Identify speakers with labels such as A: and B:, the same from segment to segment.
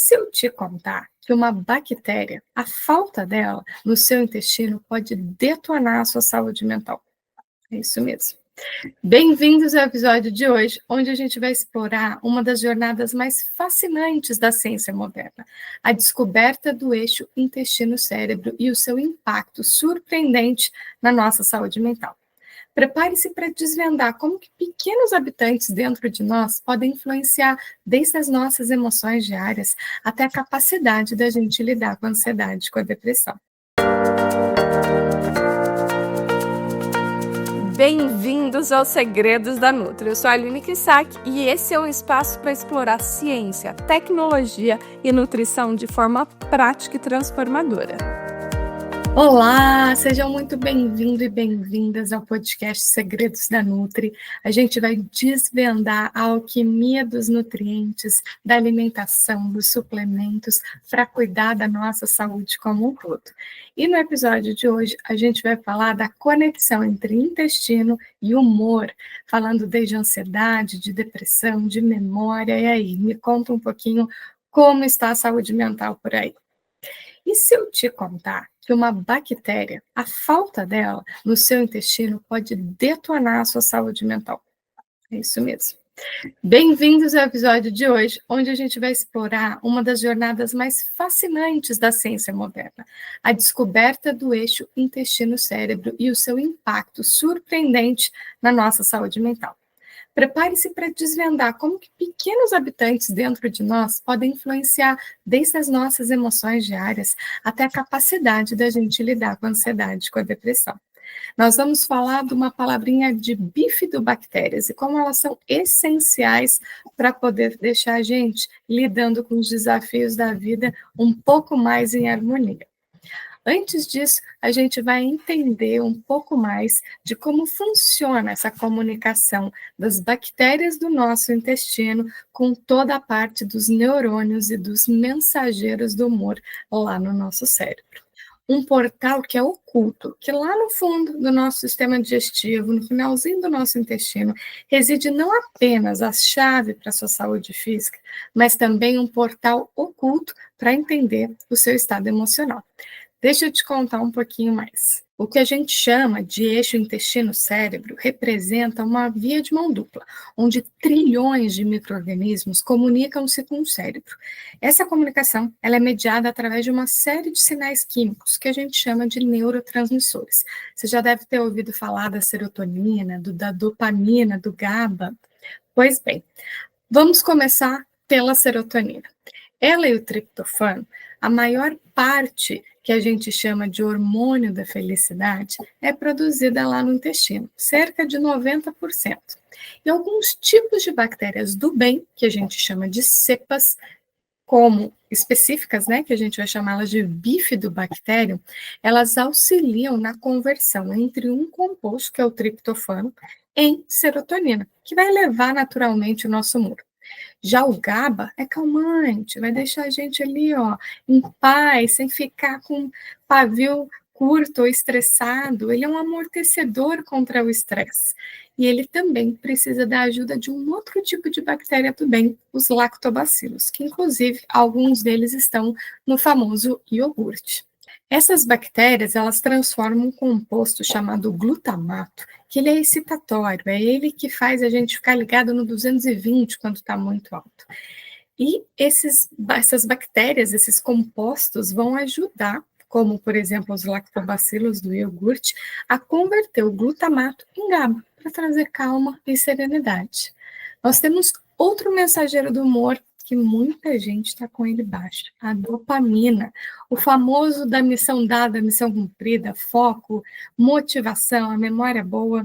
A: se eu te contar que uma bactéria, a falta dela no seu intestino pode detonar a sua saúde mental? É isso mesmo. Bem-vindos ao episódio de hoje, onde a gente vai explorar uma das jornadas mais fascinantes da ciência moderna, a descoberta do eixo intestino-cérebro e o seu impacto surpreendente na nossa saúde mental. Prepare-se para desvendar como que pequenos habitantes dentro de nós podem influenciar desde as nossas emoções diárias até a capacidade da gente lidar com a ansiedade e com a depressão.
B: Bem-vindos aos Segredos da Nutri. Eu sou a Aline Kissack e esse é um espaço para explorar ciência, tecnologia e nutrição de forma prática e transformadora.
A: Olá, sejam muito bem-vindos e bem-vindas ao podcast Segredos da Nutri. A gente vai desvendar a alquimia dos nutrientes, da alimentação, dos suplementos, para cuidar da nossa saúde como um todo. E no episódio de hoje, a gente vai falar da conexão entre intestino e humor, falando desde ansiedade, de depressão, de memória. E aí, me conta um pouquinho como está a saúde mental por aí. E se eu te contar que uma bactéria, a falta dela no seu intestino pode detonar a sua saúde mental? É isso mesmo. Bem-vindos ao episódio de hoje, onde a gente vai explorar uma das jornadas mais fascinantes da ciência moderna, a descoberta do eixo intestino-cérebro e o seu impacto surpreendente na nossa saúde mental. Prepare-se para desvendar como que pequenos habitantes dentro de nós podem influenciar desde as nossas emoções diárias até a capacidade da gente lidar com a ansiedade e com a depressão. Nós vamos falar de uma palavrinha de bifidobactérias e como elas são essenciais para poder deixar a gente lidando com os desafios da vida um pouco mais em harmonia. Antes disso, a gente vai entender um pouco mais de como funciona essa comunicação das bactérias do nosso intestino com toda a parte dos neurônios e dos mensageiros do humor lá no nosso cérebro. Um portal que é oculto, que lá no fundo do nosso sistema digestivo, no finalzinho do nosso intestino, reside não apenas a chave para a sua saúde física, mas também um portal oculto para entender o seu estado emocional. Deixa eu te contar um pouquinho mais. O que a gente chama de eixo intestino-cérebro representa uma via de mão dupla, onde trilhões de micro-organismos comunicam-se com o cérebro. Essa comunicação ela é mediada através de uma série de sinais químicos que a gente chama de neurotransmissores. Você já deve ter ouvido falar da serotonina, da dopamina, do GABA. Pois bem, vamos começar pela serotonina. Ela e o triptofano, a maior parte que a gente chama de hormônio da felicidade, é produzida lá no intestino, cerca de 90%. E alguns tipos de bactérias do bem, que a gente chama de cepas, como específicas, né, que a gente vai chamá-las de bifidobacterium, elas auxiliam na conversão entre um composto, que é o triptofano, em serotonina, que vai elevar naturalmente o nosso humor. Já o GABA é calmante, vai deixar a gente ali, ó, em paz, sem ficar com pavio curto ou estressado. Ele é um amortecedor contra o estresse. E ele também precisa da ajuda de um outro tipo de bactéria do bem, os lactobacilos, que inclusive alguns deles estão no famoso iogurte. Essas bactérias, elas transformam um composto chamado glutamato, que ele é excitatório, é ele que faz a gente ficar ligado no 220 quando está muito alto. E essas bactérias, esses compostos vão ajudar, como por exemplo os lactobacilos do iogurte, a converter o glutamato em GABA, para trazer calma e serenidade. Nós temos outro mensageiro do humor que muita gente está com ele baixo, a dopamina, o famoso da missão dada, missão cumprida, foco, motivação, a memória boa.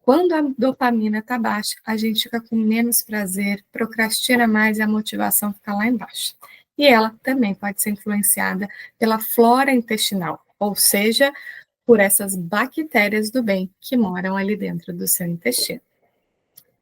A: Quando a dopamina está baixa, a gente fica com menos prazer, procrastina mais e a motivação fica lá embaixo. E ela também pode ser influenciada pela flora intestinal, ou seja, por essas bactérias do bem que moram ali dentro do seu intestino.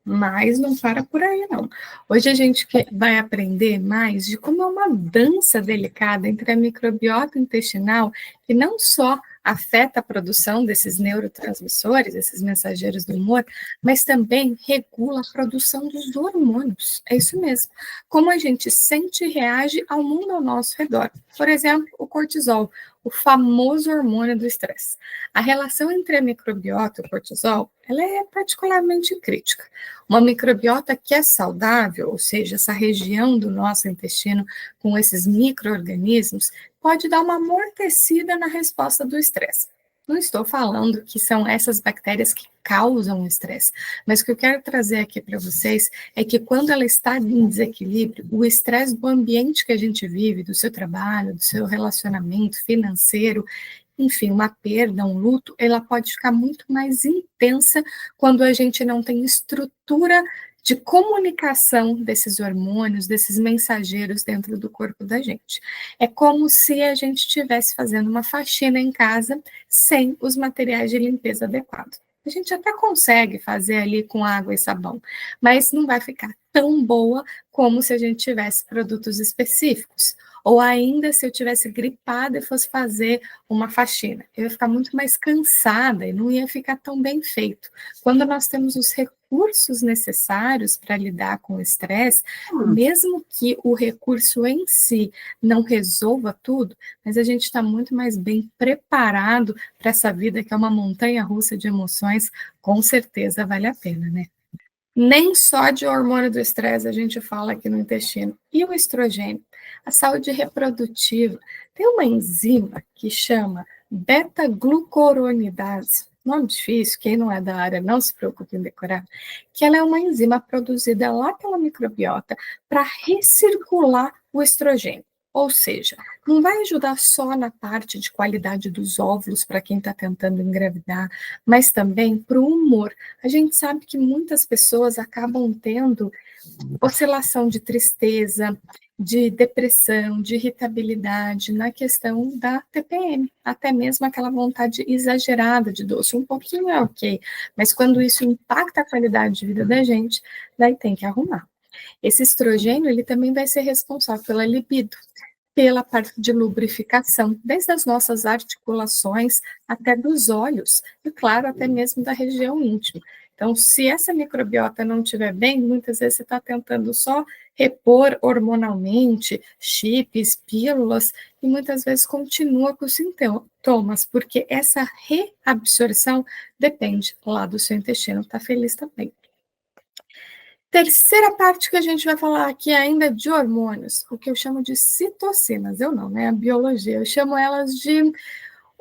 A: Mas não para por aí, não. Hoje a gente vai aprender mais de como é uma dança delicada entre a microbiota intestinal, que não só afeta a produção desses neurotransmissores, esses mensageiros do humor, mas também regula a produção dos hormônios. É isso mesmo. Como a gente sente e reage ao mundo ao nosso redor. Por exemplo, o cortisol, o famoso hormônio do estresse. A relação entre a microbiota e o cortisol, ela é particularmente crítica. Uma microbiota que é saudável, ou seja, essa região do nosso intestino com esses micro-organismos, pode dar uma amortecida na resposta do estresse. Não estou falando que são essas bactérias que causam o estresse, mas o que eu quero trazer aqui para vocês é que quando ela está em desequilíbrio, o estresse do ambiente que a gente vive, do seu trabalho, do seu relacionamento financeiro, enfim, uma perda, um luto, ela pode ficar muito mais intensa quando a gente não tem estrutura de comunicação desses hormônios, desses mensageiros dentro do corpo da gente. É como se a gente estivesse fazendo uma faxina em casa sem os materiais de limpeza adequados. A gente até consegue fazer ali com água e sabão, mas não vai ficar tão boa como se a gente tivesse produtos específicos. Ou ainda se eu tivesse gripada e fosse fazer uma faxina. Eu ia ficar muito mais cansada e não ia ficar tão bem feito. Quando nós temos os recursos necessários para lidar com o estresse, mesmo que o recurso em si não resolva tudo, mas a gente está muito mais bem preparado para essa vida que é uma montanha-russa de emoções, com certeza vale a pena, né? Nem só de hormônio do estresse a gente fala aqui no intestino. E o estrogênio? A saúde reprodutiva. Tem uma enzima que chama beta-glucuronidase. Nome difícil, quem não é da área não se preocupe em decorar. Que ela é uma enzima produzida lá pela microbiota para recircular o estrogênio. Ou seja, não vai ajudar só na parte de qualidade dos óvulos para quem está tentando engravidar, mas também para o humor. A gente sabe que muitas pessoas acabam tendo oscilação de tristeza, de depressão, de irritabilidade na questão da TPM, até mesmo aquela vontade exagerada de doce. Um pouquinho é ok, mas quando isso impacta a qualidade de vida da gente, daí tem que arrumar. Esse estrogênio, ele também vai ser responsável pela libido, pela parte de lubrificação, desde as nossas articulações até dos olhos, e claro, até mesmo da região íntima. Então, se essa microbiota não estiver bem, muitas vezes você está tentando só repor hormonalmente, chips, pílulas, e muitas vezes continua com os sintomas, porque essa reabsorção depende lá do seu intestino estar feliz também. Terceira parte que a gente vai falar aqui ainda de hormônios, o que eu chamo de citocinas, eu não, né? A biologia, eu chamo elas de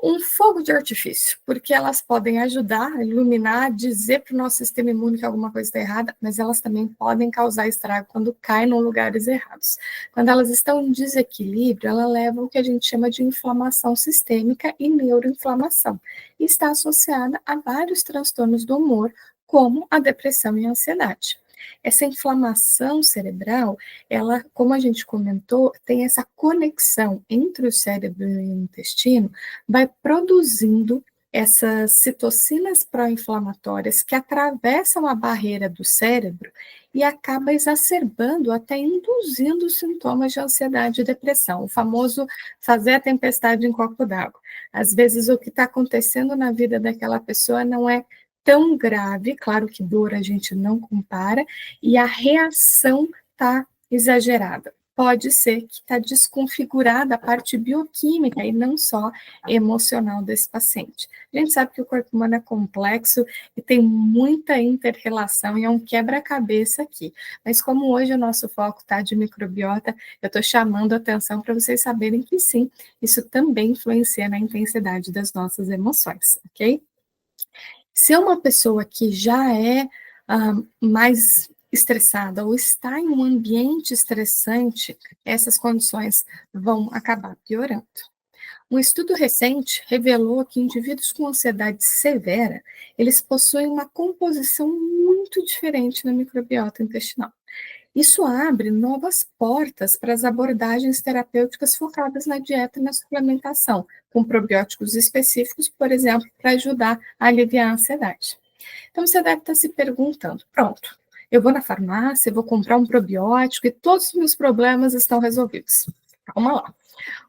A: um fogo de artifício, porque elas podem ajudar a iluminar, dizer para o nosso sistema imune que alguma coisa está errada, mas elas também podem causar estrago quando caem em lugares errados. Quando elas estão em desequilíbrio, ela leva ao que a gente chama de inflamação sistêmica e neuroinflamação, e está associada a vários transtornos do humor, como a depressão e a ansiedade. Essa inflamação cerebral, ela, como a gente comentou, tem essa conexão entre o cérebro e o intestino, vai produzindo essas citocinas pró-inflamatórias que atravessam a barreira do cérebro e acaba exacerbando, até induzindo sintomas de ansiedade e depressão, o famoso fazer a tempestade em copo d'água. Às vezes o que está acontecendo na vida daquela pessoa não é tão grave, claro que dor a gente não compara, e a reação está exagerada. Pode ser que está desconfigurada a parte bioquímica e não só emocional desse paciente. A gente sabe que o corpo humano é complexo e tem muita inter-relação e é um quebra-cabeça aqui. Mas como hoje o nosso foco está de microbiota, eu estou chamando a atenção para vocês saberem que sim, isso também influencia na intensidade das nossas emoções, ok? Se é uma pessoa que já é mais estressada ou está em um ambiente estressante, essas condições vão acabar piorando. Um estudo recente revelou que indivíduos com ansiedade severa, eles possuem uma composição muito diferente na microbiota intestinal. Isso abre novas portas para as abordagens terapêuticas focadas na dieta e na suplementação, com probióticos específicos, por exemplo, para ajudar a aliviar a ansiedade. Então, você deve estar se perguntando, pronto, eu vou na farmácia, vou comprar um probiótico e todos os meus problemas estão resolvidos. Calma lá.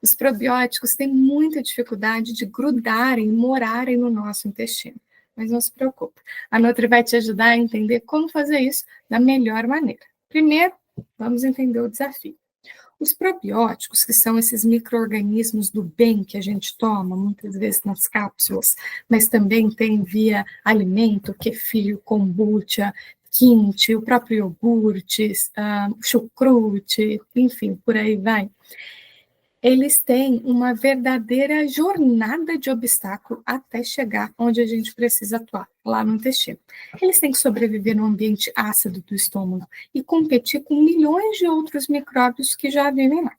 A: Os probióticos têm muita dificuldade de grudarem, morarem no nosso intestino. Mas não se preocupe, a Nutri vai te ajudar a entender como fazer isso da melhor maneira. Primeiro, vamos entender o desafio. Os probióticos, que são esses micro-organismos do bem que a gente toma, muitas vezes nas cápsulas, mas também tem via alimento, kefir, kombucha, quinte, o próprio iogurte, chucrute, enfim, por aí vai. Eles têm uma verdadeira jornada de obstáculo até chegar onde a gente precisa atuar, lá no intestino. Eles têm que sobreviver no ambiente ácido do estômago e competir com milhões de outros micróbios que já vivem lá.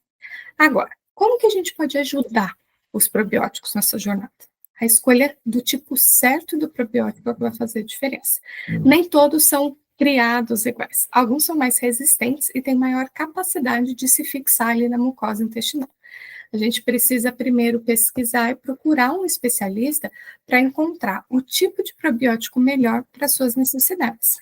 A: Agora, como que a gente pode ajudar os probióticos nessa jornada? A escolha do tipo certo do probiótico é que vai fazer a diferença. Nem todos são criados iguais. Alguns são mais resistentes e têm maior capacidade de se fixar ali na mucosa intestinal. A gente precisa primeiro pesquisar e procurar um especialista para encontrar o tipo de probiótico melhor para suas necessidades.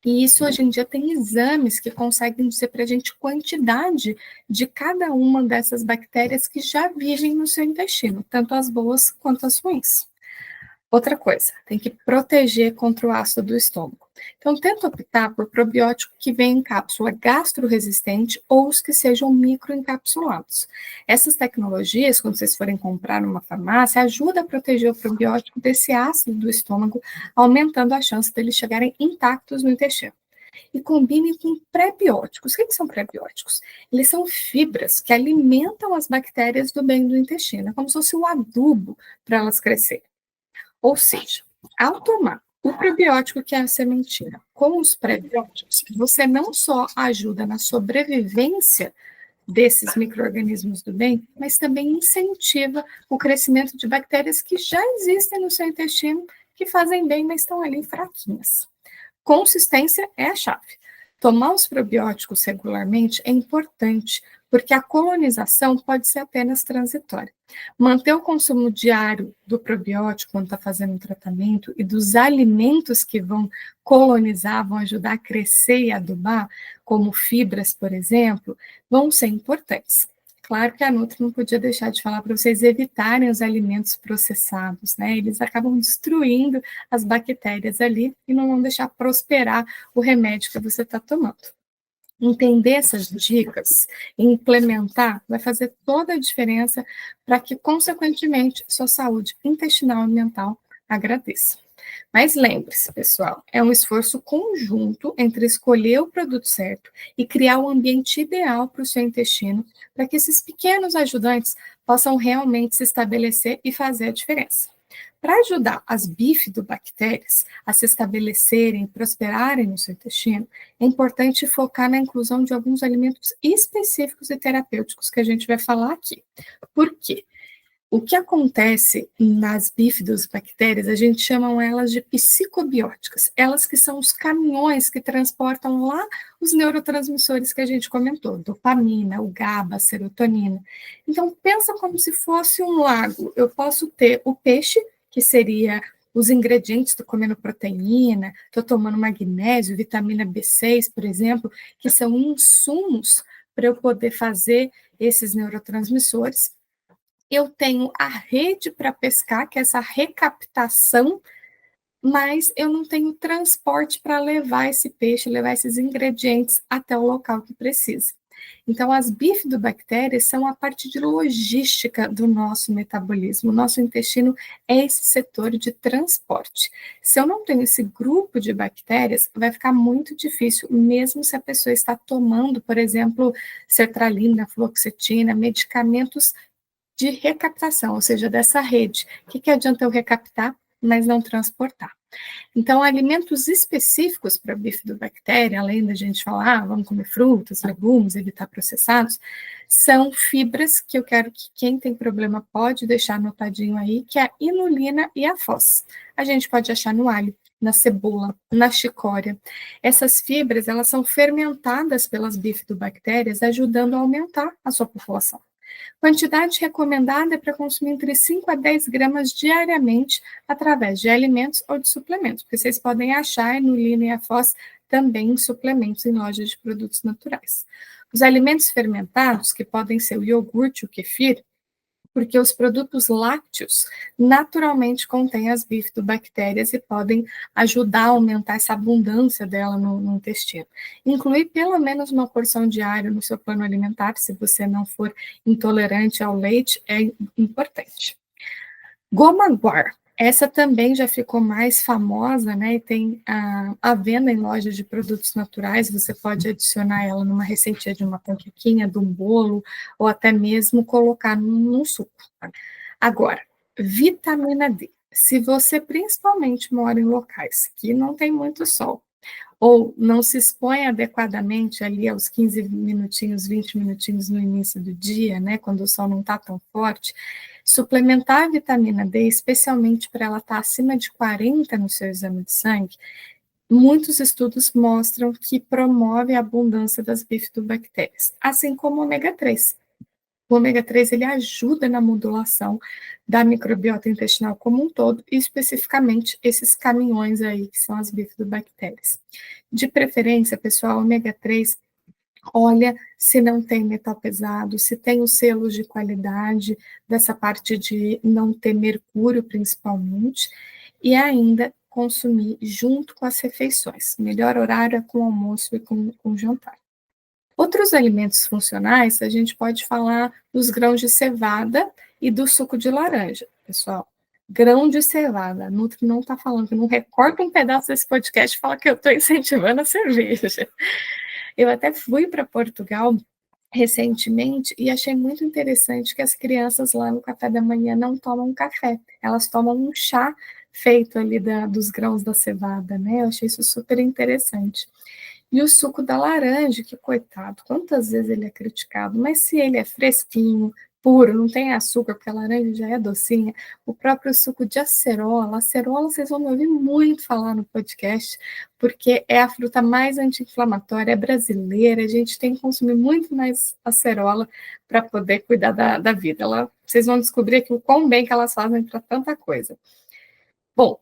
A: E isso, hoje em dia, tem exames que conseguem dizer para a gente quantidade de cada uma dessas bactérias que já vivem no seu intestino, tanto as boas quanto as ruins. Outra coisa, tem que proteger contra o ácido do estômago. Então, tenta optar por probiótico que vem em cápsula gastroresistente ou os que sejam microencapsulados. Essas tecnologias, quando vocês forem comprar numa farmácia, ajudam a proteger o probiótico desse ácido do estômago, aumentando a chance deles chegarem intactos no intestino. E combinem com prebióticos. O que são prebióticos? Eles são fibras que alimentam as bactérias do bem do intestino, é como se fosse o adubo para elas crescerem. Ou seja, ao tomar o probiótico, que é a sementina, com os prebióticos, você não só ajuda na sobrevivência desses micro-organismos do bem, mas também incentiva o crescimento de bactérias que já existem no seu intestino, que fazem bem, mas estão ali fraquinhas. Consistência é a chave. Tomar os probióticos regularmente é importante, porque a colonização pode ser apenas transitória. Manter o consumo diário do probiótico quando está fazendo um tratamento e dos alimentos que vão colonizar, vão ajudar a crescer e adubar, como fibras, por exemplo, vão ser importantes. Claro que a Nutri não podia deixar de falar para vocês evitarem os alimentos processados, né? Eles acabam destruindo as bactérias ali e não vão deixar prosperar o remédio que você está tomando. Entender essas dicas e implementar vai fazer toda a diferença para que, consequentemente, sua saúde intestinal e mental agradeça. Mas lembre-se, pessoal, é um esforço conjunto entre escolher o produto certo e criar o ambiente ideal para o seu intestino, para que esses pequenos ajudantes possam realmente se estabelecer e fazer a diferença. Para ajudar as bifidobactérias a se estabelecerem e prosperarem no seu intestino, é importante focar na inclusão de alguns alimentos específicos e terapêuticos que a gente vai falar aqui. Por quê? O que acontece nas bifidobactérias, a gente chama elas de psicobióticas, elas que são os caminhões que transportam lá os neurotransmissores que a gente comentou, dopamina, o GABA, a serotonina. Então, pensa como se fosse um lago. Eu posso ter o peixe, que seria os ingredientes, estou comendo proteína, estou tomando magnésio, vitamina B6, por exemplo, que são insumos para eu poder fazer esses neurotransmissores. Eu tenho a rede para pescar, que é essa recaptação, mas eu não tenho transporte para levar esse peixe, levar esses ingredientes até o local que precisa. Então, as bifidobactérias são a parte de logística do nosso metabolismo. O nosso intestino é esse setor de transporte. Se eu não tenho esse grupo de bactérias, vai ficar muito difícil, mesmo se a pessoa está tomando, por exemplo, sertralina, fluoxetina, medicamentos de recaptação, ou seja, dessa rede. O que adianta eu recaptar, mas não transportar? Então, alimentos específicos para bifidobactéria, além da gente falar, vamos comer frutas, legumes, evitar processados, são fibras que eu quero que quem tem problema pode deixar anotadinho aí, que é a inulina e a fós. A gente pode achar no alho, na cebola, na chicória. Essas fibras, elas são fermentadas pelas bifidobactérias, ajudando a aumentar a sua população. Quantidade recomendada é para consumir entre 5 a 10 gramas diariamente através de alimentos ou de suplementos, porque vocês podem achar a inulina e a fós também em suplementos em lojas de produtos naturais. Os alimentos fermentados, que podem ser o iogurte, o kefir, porque os produtos lácteos naturalmente contêm as bifidobactérias e podem ajudar a aumentar essa abundância dela no intestino. Incluir pelo menos uma porção diária no seu plano alimentar, se você não for intolerante ao leite, é importante. Goma guar. Essa também já ficou mais famosa, né? E tem a venda em lojas de produtos naturais. Você pode adicionar ela numa receitinha de uma panquequinha, de um bolo, ou até mesmo colocar num suco. Tá? Agora, vitamina D. Se você principalmente mora em locais que não tem muito sol, ou não se expõe adequadamente ali aos 15 minutinhos, 20 minutinhos no início do dia, né, quando o sol não está tão forte, suplementar a vitamina D, especialmente para ela estar acima de 40 no seu exame de sangue, muitos estudos mostram que promove a abundância das bifidobactérias, assim como o ômega 3. O ômega 3 ele ajuda na modulação da microbiota intestinal como um todo, e especificamente esses caminhões aí, que são as bifidobactérias. De preferência, pessoal, ômega 3, olha se não tem metal pesado, se tem os selos de qualidade, dessa parte de não ter mercúrio, principalmente, e ainda consumir junto com as refeições. Melhor horário é com o almoço e com o jantar. Outros alimentos funcionais, a gente pode falar dos grãos de cevada e do suco de laranja, pessoal. Grão de cevada, a Nutri não está falando, que não recorta um pedaço desse podcast e fala que eu estou incentivando a cerveja. Eu até fui para Portugal recentemente e achei muito interessante que as crianças lá no café da manhã não tomam café, elas tomam um chá feito ali dos grãos da cevada, né? Eu achei isso super interessante. E o suco da laranja, que coitado, quantas vezes ele é criticado, mas se ele é fresquinho, puro, não tem açúcar, porque a laranja já é docinha, o próprio suco de acerola vocês vão me ouvir muito falar no podcast, porque é a fruta mais anti-inflamatória, é brasileira, a gente tem que consumir muito mais acerola para poder cuidar da vida. Vocês vão descobrir aqui o quão bem que elas fazem para tanta coisa. Bom,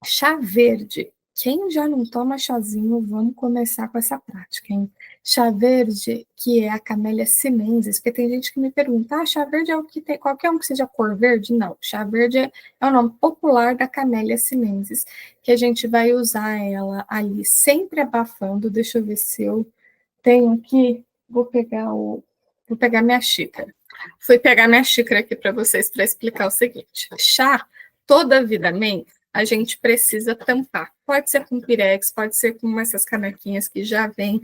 A: chá verde. Quem já não toma chazinho, vamos começar com essa prática, hein? Chá verde, que é a Camellia sinensis, porque tem gente que me pergunta, chá verde é o que tem, qualquer um que seja cor verde? Não, chá verde é o nome popular da Camellia sinensis, que a gente vai usar ela ali sempre abafando. Deixa eu ver se eu tenho aqui, vou pegar minha xícara. Fui pegar minha xícara aqui para vocês para explicar o seguinte. Chá, toda vida a gente precisa tampar. Pode ser com pirex, pode ser com essas canequinhas que já vem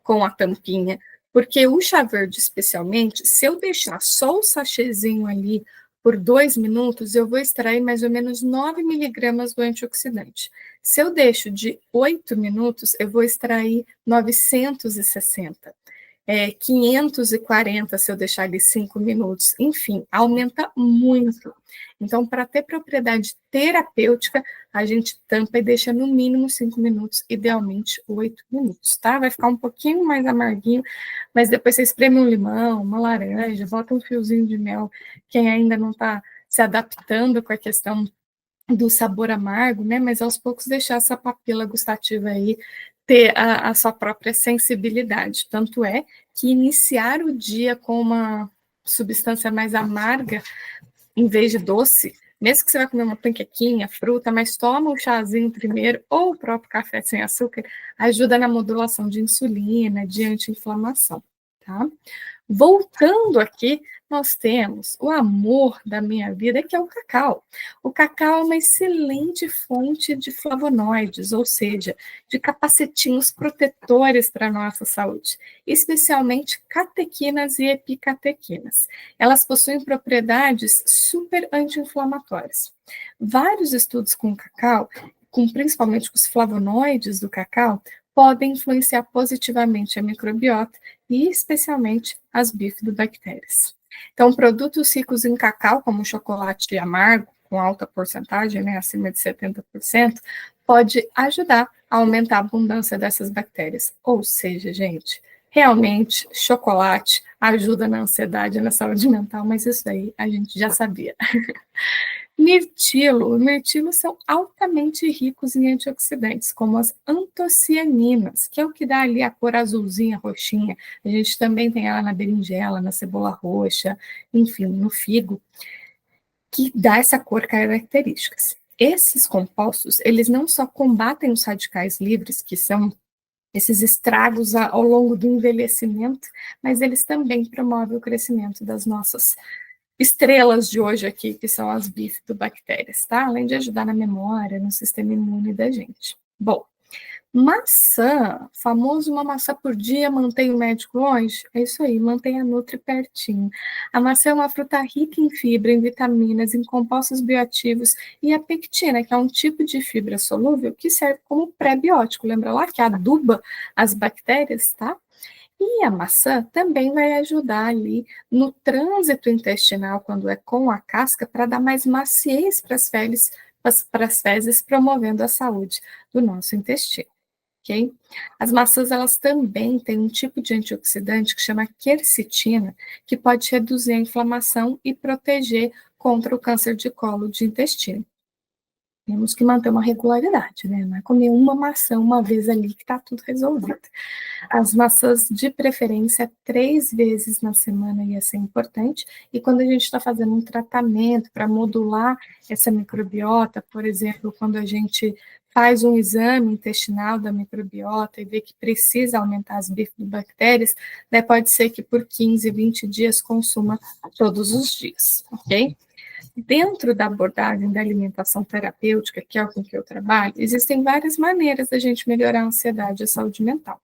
A: com a tampinha, porque o chá verde, especialmente, se eu deixar só o sachêzinho ali por 2 minutos, eu vou extrair mais ou menos 9 miligramas do antioxidante. Se eu deixo de 8 minutos, eu vou extrair 960. 540 se eu deixar ali 5 minutos, enfim, aumenta muito. Então, para ter propriedade terapêutica, a gente tampa e deixa no mínimo 5 minutos, idealmente 8 minutos, tá? Vai ficar um pouquinho mais amarguinho, mas depois você espreme um limão, uma laranja, bota um fiozinho de mel, quem ainda não está se adaptando com a questão do sabor amargo, né? Mas aos poucos deixar essa papila gustativa aí ter a sua própria sensibilidade. Tanto é que iniciar o dia com uma substância mais amarga, em vez de doce, mesmo que você vai comer uma panquequinha, fruta, mas toma um chazinho primeiro, ou o próprio café sem açúcar, ajuda na modulação de insulina, de anti-inflamação, tá? Voltando aqui, nós temos o amor da minha vida, que é o cacau. O cacau é uma excelente fonte de flavonoides, ou seja, de capacetinhos protetores para a nossa saúde, especialmente catequinas e epicatequinas. Elas possuem propriedades super anti-inflamatórias. Vários estudos com cacau, principalmente com os flavonoides do cacau, podem influenciar positivamente a microbiota e especialmente as bifidobactérias. Então, produtos ricos em cacau, como o chocolate amargo, com alta porcentagem, né, acima de 70%, pode ajudar a aumentar a abundância dessas bactérias. Ou seja, gente, realmente, chocolate ajuda na ansiedade e na saúde mental, mas isso aí a gente já sabia. Mirtilo. Os mirtilos são altamente ricos em antioxidantes, como as antocianinas, que é o que dá ali a cor azulzinha, roxinha. A gente também tem ela na berinjela, na cebola roxa, enfim, no figo, que dá essa cor característica. Esses compostos, eles não só combatem os radicais livres, que são esses estragos ao longo do envelhecimento, mas eles também promovem o crescimento das nossas estrelas de hoje aqui, que são as bifidobactérias, tá? Além de ajudar na memória, no sistema imune da gente. Bom, maçã, famoso uma maçã por dia mantém o médico longe? É isso aí, mantém a nutri pertinho. A maçã é uma fruta rica em fibra, em vitaminas, em compostos bioativos e a pectina, que é um tipo de fibra solúvel que serve como pré-biótico. Lembra lá que aduba as bactérias, tá? E a maçã também vai ajudar ali no trânsito intestinal, quando é com a casca, para dar mais maciez para as fezes, promovendo a saúde do nosso intestino. Okay? As maçãs, elas também têm um tipo de antioxidante que chama quercetina, que pode reduzir a inflamação e proteger contra o câncer de colo de intestino. Temos que manter uma regularidade, né? Não é comer uma maçã uma vez ali que está tudo resolvido. As maçãs, de preferência, 3 vezes na semana ia ser importante. E quando a gente está fazendo um tratamento para modular essa microbiota, por exemplo, quando a gente faz um exame intestinal da microbiota e vê que precisa aumentar as bifidobactérias, né, pode ser que por 15, 20 dias consuma todos os dias, ok? Dentro da abordagem da alimentação terapêutica, que é com que eu trabalho, existem várias maneiras da gente melhorar a ansiedade e a saúde mental.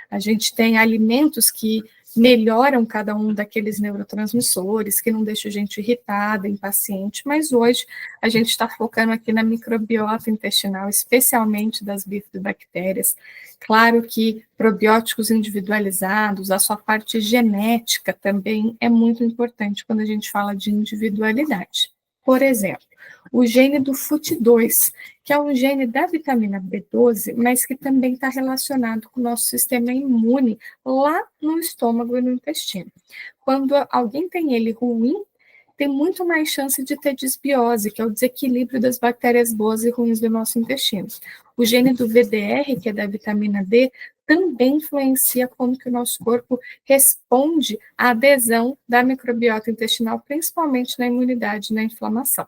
A: A gente tem alimentos que melhoram cada um daqueles neurotransmissores, que não deixam a gente irritada, impaciente, mas hoje a gente está focando aqui na microbiota intestinal, especialmente das bifidobactérias. Claro que probióticos individualizados, a sua parte genética também é muito importante quando a gente fala de individualidade. Por exemplo, o gene do FUT2, que é um gene da vitamina B12, mas que também está relacionado com o nosso sistema imune lá no estômago e no intestino. Quando alguém tem ele ruim, tem muito mais chance de ter desbiose, que é o desequilíbrio das bactérias boas e ruins do nosso intestino. O gene do VDR, que é da vitamina D, também influencia como que o nosso corpo responde à adesão da microbiota intestinal, principalmente na imunidade e na inflamação.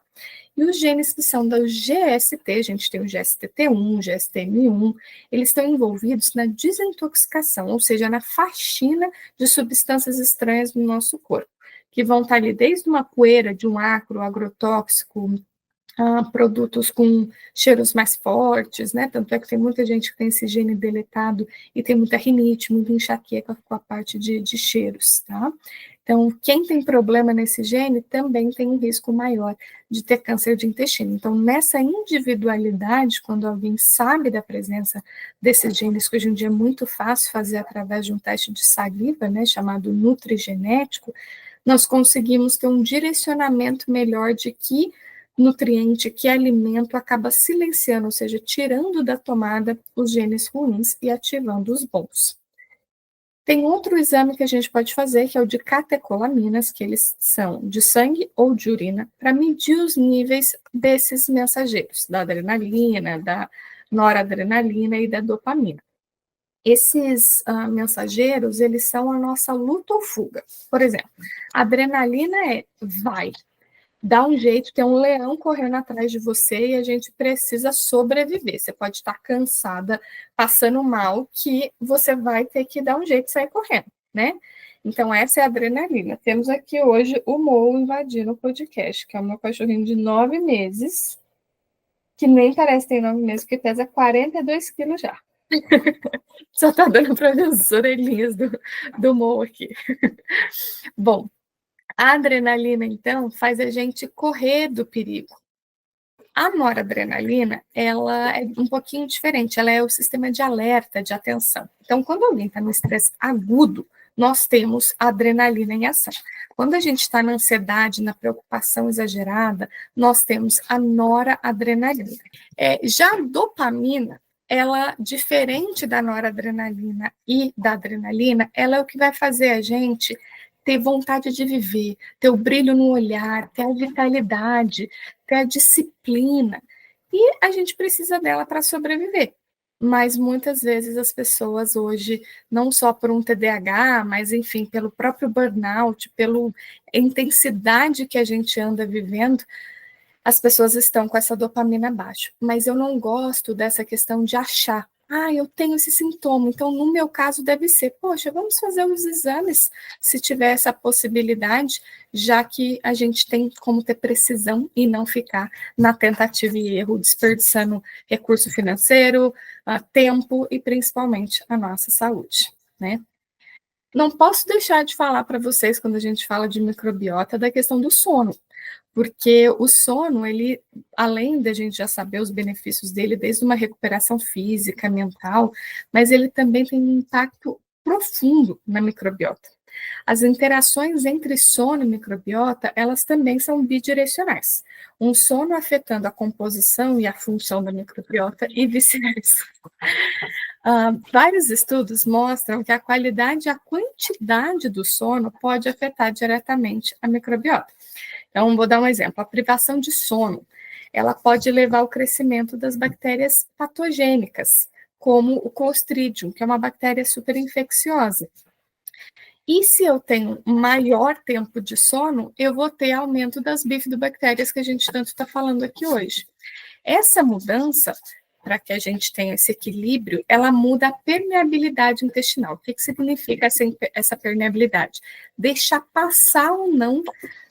A: E os genes que são da GST, a gente tem o GSTT1, GSTM1, eles estão envolvidos na desintoxicação, ou seja, na faxina de substâncias estranhas no nosso corpo, que vão estar ali desde uma poeira de um agrotóxico, produtos com cheiros mais fortes, né? Tanto é que tem muita gente que tem esse gene deletado e tem muita rinite, muita enxaqueca com a parte de cheiros, tá? Então, quem tem problema nesse gene também tem um risco maior de ter câncer de intestino. Então, nessa individualidade, quando alguém sabe da presença desses genes, que hoje em dia é muito fácil fazer através de um teste de saliva, né, chamado nutrigenético, nós conseguimos ter um direcionamento melhor de que nutriente, que alimento acaba silenciando, ou seja, tirando da tomada os genes ruins e ativando os bons. Tem outro exame que a gente pode fazer, que é o de catecolaminas, que eles são de sangue ou de urina, para medir os níveis desses mensageiros, da adrenalina, da noradrenalina e da dopamina. Esses mensageiros, eles são a nossa luta ou fuga. Por exemplo, a adrenalina é vai, dá um jeito, tem um leão correndo atrás de você e a gente precisa sobreviver. Você pode estar cansada, passando mal, que você vai ter que dar um jeito de sair correndo, né? Então, essa é a adrenalina. Temos aqui hoje o Mo invadindo o podcast, que é o meu cachorrinho de 9 meses, que nem parece ter 9 meses, porque pesa 42 quilos já. Só tá dando para ver as orelhinhas do Mo aqui. Bom, a adrenalina, então, faz a gente correr do perigo. A noradrenalina, ela é um pouquinho diferente, ela é o sistema de alerta, de atenção. Então, quando alguém está no estresse agudo, nós temos a adrenalina em ação. Quando a gente está na ansiedade, na preocupação exagerada, nós temos a noradrenalina. Já a dopamina, ela, diferente da noradrenalina e da adrenalina, ela é o que vai fazer a gente ter vontade de viver, ter o brilho no olhar, ter a vitalidade, ter a disciplina. E a gente precisa dela para sobreviver. Mas muitas vezes as pessoas hoje, não só por um TDAH, mas enfim, pelo próprio burnout, pela intensidade que a gente anda vivendo, as pessoas estão com essa dopamina baixa. Mas eu não gosto dessa questão de achar, eu tenho esse sintoma, então no meu caso deve ser, poxa, vamos fazer os exames se tiver essa possibilidade, já que a gente tem como ter precisão e não ficar na tentativa e erro, desperdiçando recurso financeiro, tempo e principalmente a nossa saúde, né? Não posso deixar de falar para vocês, quando a gente fala de microbiota, da questão do sono, porque o sono, ele, além da gente já saber os benefícios dele, desde uma recuperação física, mental, mas ele também tem um impacto profundo na microbiota. As interações entre sono e microbiota, elas também são bidirecionais. Um sono afetando a composição e a função da microbiota e vice-versa. Vários estudos mostram que a qualidade e a quantidade do sono pode afetar diretamente a microbiota. Então, vou dar um exemplo. A privação de sono, ela pode levar ao crescimento das bactérias patogênicas, como o Clostridium, que é uma bactéria super infecciosa. E se eu tenho maior tempo de sono, eu vou ter aumento das bifidobactérias que a gente tanto está falando aqui hoje. Essa mudança, para que a gente tenha esse equilíbrio, ela muda a permeabilidade intestinal. O que significa essa permeabilidade? Deixar passar ou não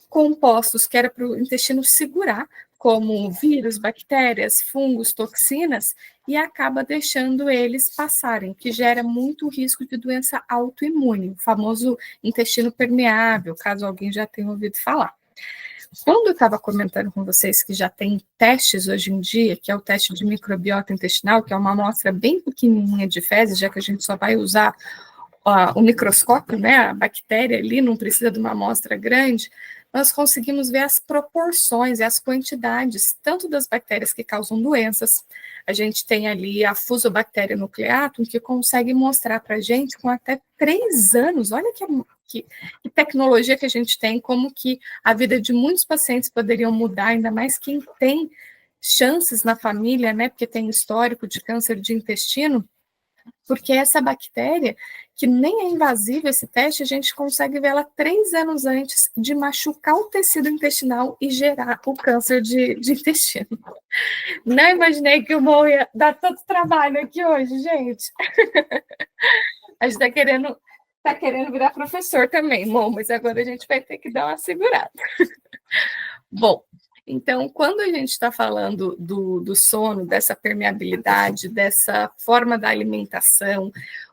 A: compostos que era para o intestino segurar, como vírus, bactérias, fungos, toxinas, e acaba deixando eles passarem, que gera muito risco de doença autoimune, o famoso intestino permeável, caso alguém já tenha ouvido falar. Quando eu estava comentando com vocês que já tem testes hoje em dia, que é o teste de microbiota intestinal, que é uma amostra bem pequenininha de fezes, já que a gente só vai usar o microscópio, né, a bactéria ali, não precisa de uma amostra grande, nós conseguimos ver as proporções e as quantidades, tanto das bactérias que causam doenças, a gente tem ali a Fusobacteria nucleatum, que consegue mostrar para a gente com até 3 anos, olha que tecnologia que a gente tem, como que a vida de muitos pacientes poderiam mudar, ainda mais quem tem chances na família, né, porque tem histórico de câncer de intestino, porque essa bactéria, que nem é invasiva esse teste, a gente consegue ver ela 3 anos antes de machucar o tecido intestinal e gerar o câncer de intestino. Não imaginei que eu ia dar tanto trabalho aqui hoje, gente. A gente tá querendo virar professor também, Mo, mas agora a gente vai ter que dar uma segurada. Bom, então, quando a gente está falando do sono, dessa permeabilidade, dessa forma da alimentação,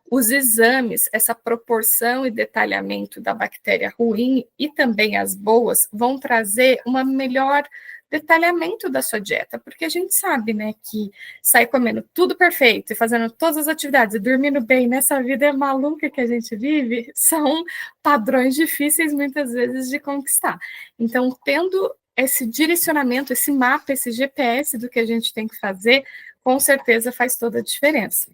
A: os exames, essa proporção e detalhamento da bactéria ruim e também as boas vão trazer uma melhor detalhamento da sua dieta, porque a gente sabe, né, que sair comendo tudo perfeito e fazendo todas as atividades e dormindo bem nessa vida maluca que a gente vive, são padrões difíceis muitas vezes de conquistar. Então, tendo esse direcionamento, esse mapa, esse GPS do que a gente tem que fazer, com certeza faz toda a diferença.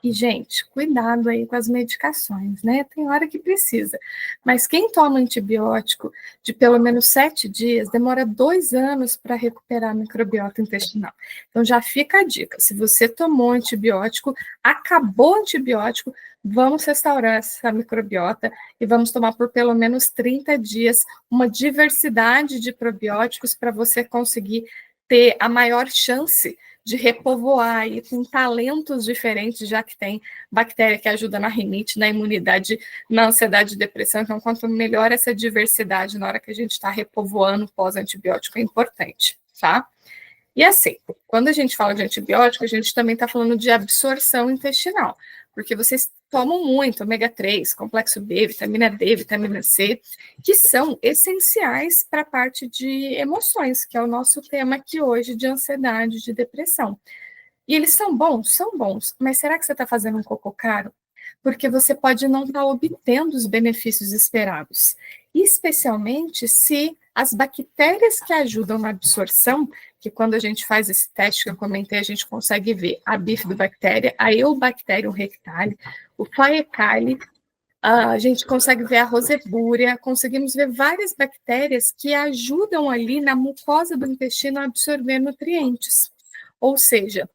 A: E, gente, cuidado aí com as medicações, né? Tem hora que precisa. Mas quem toma antibiótico de pelo menos 7 dias, demora 2 anos para recuperar a microbiota intestinal. Então, já fica a dica. Se você tomou antibiótico, acabou o antibiótico, vamos restaurar essa microbiota e vamos tomar por pelo menos 30 dias uma diversidade de probióticos para você conseguir ter a maior chance de repovoar aí com talentos diferentes, já que tem bactéria que ajuda na rinite, na imunidade, na ansiedade e depressão. Então, quanto melhor essa diversidade na hora que a gente está repovoando pós-antibiótico, é importante, tá? E assim, quando a gente fala de antibiótico, a gente também está falando de absorção intestinal, porque vocês tomam muito ômega 3, complexo B, vitamina D, vitamina C, que são essenciais para a parte de emoções, que é o nosso tema aqui hoje de ansiedade, de depressão. E eles são bons, mas será que você está fazendo um cocô caro? Porque você pode não estar obtendo os benefícios esperados, especialmente se as bactérias que ajudam na absorção, que quando a gente faz esse teste que eu comentei, a gente consegue ver a bifidobactéria, a Eubacterium rectale, o Faecale, A gente consegue ver a rosebúria, conseguimos ver várias bactérias que ajudam ali na mucosa do intestino a absorver nutrientes. Ou seja,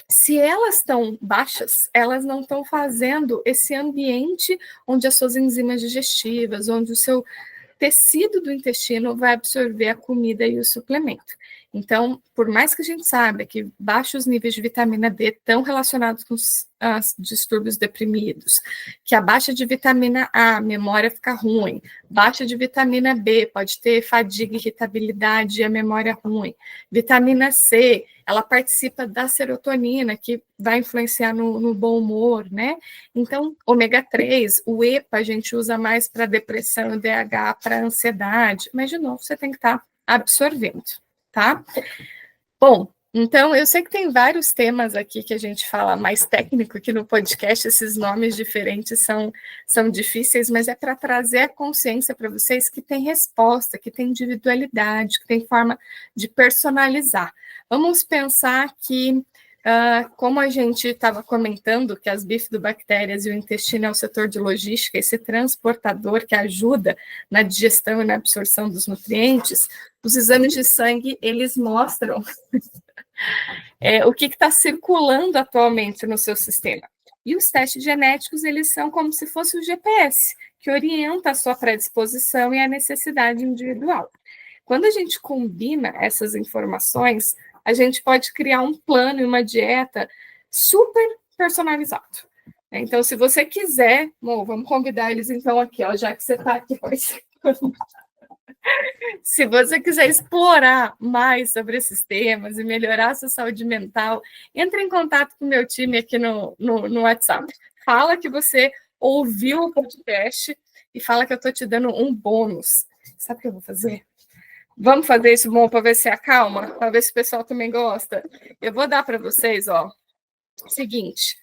A: se elas estão baixas, elas não estão fazendo esse ambiente onde as suas enzimas digestivas, onde o seu tecido do intestino vai absorver a comida e o suplemento. Então, por mais que a gente saiba que baixos níveis de vitamina D estão relacionados com os distúrbios deprimidos, que a baixa de vitamina A, a memória fica ruim, baixa de vitamina B pode ter fadiga, irritabilidade e a memória ruim. Vitamina C, ela participa da serotonina, que vai influenciar no bom humor, né? Então, ômega 3, o EPA a gente usa mais para depressão, o DH para ansiedade, mas de novo você tem que estar absorvendo, tá? Bom, então eu sei que tem vários temas aqui que a gente fala mais técnico aqui no podcast, esses nomes diferentes são difíceis, mas é para trazer a consciência para vocês que tem resposta, que tem individualidade, que tem forma de personalizar. Vamos pensar que, como a gente estava comentando, que as bifidobactérias e o intestino é o setor de logística, esse transportador que ajuda na digestão e na absorção dos nutrientes, os exames de sangue, eles mostram o que está circulando atualmente no seu sistema. E os testes genéticos, eles são como se fosse o GPS, que orienta a sua predisposição e a necessidade individual. Quando a gente combina essas informações, a gente pode criar um plano e uma dieta super personalizado. Então, se você quiser, vamos convidar eles então aqui, ó, já que você está aqui participando. Se você quiser explorar mais sobre esses temas e melhorar a sua saúde mental, entre em contato com o meu time aqui no WhatsApp. Fala que você ouviu o podcast e fala que eu estou te dando um bônus. Sabe o que eu vou fazer? Vamos fazer isso bom para ver se acalma? Para ver se o pessoal também gosta? Eu vou dar para vocês, ó, seguinte,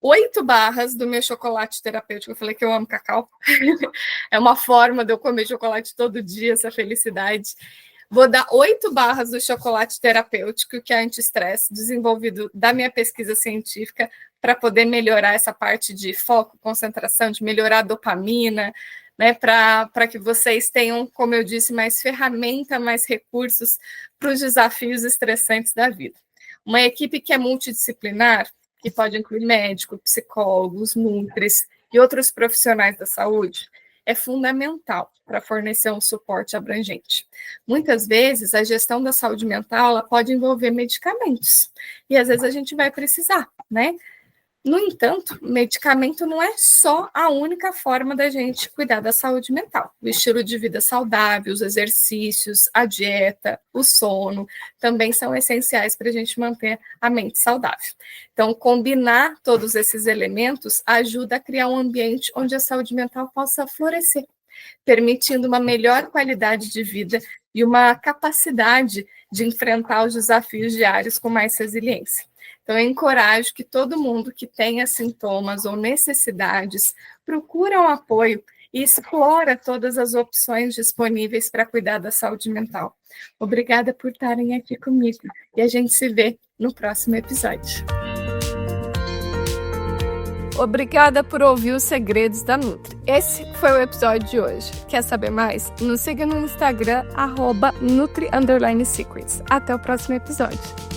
A: 8 barras do meu chocolate terapêutico. Eu falei que eu amo cacau. É uma forma de eu comer chocolate todo dia, essa felicidade. Vou dar 8 barras do chocolate terapêutico, que é anti-estresse, desenvolvido da minha pesquisa científica, para poder melhorar essa parte de foco, concentração, de melhorar a dopamina, né, para que vocês tenham, como eu disse, mais ferramenta, mais recursos para os desafios estressantes da vida. Uma equipe que é multidisciplinar, que pode incluir médicos, psicólogos, nutris e outros profissionais da saúde, é fundamental para fornecer um suporte abrangente. Muitas vezes, a gestão da saúde mental ela pode envolver medicamentos, e às vezes a gente vai precisar, né? No entanto, medicamento não é só a única forma da gente cuidar da saúde mental. O estilo de vida saudável, os exercícios, a dieta, o sono, também são essenciais para a gente manter a mente saudável. Então, combinar todos esses elementos ajuda a criar um ambiente onde a saúde mental possa florescer, permitindo uma melhor qualidade de vida e uma capacidade de enfrentar os desafios diários com mais resiliência. Então, eu encorajo que todo mundo que tenha sintomas ou necessidades procure um apoio e explora todas as opções disponíveis para cuidar da saúde mental. Obrigada por estarem aqui comigo e a gente se vê no próximo episódio.
B: Obrigada por ouvir os segredos da Nutri. Esse foi o episódio de hoje. Quer saber mais? Nos siga no Instagram, @Nutri_Secrets. Até o próximo episódio.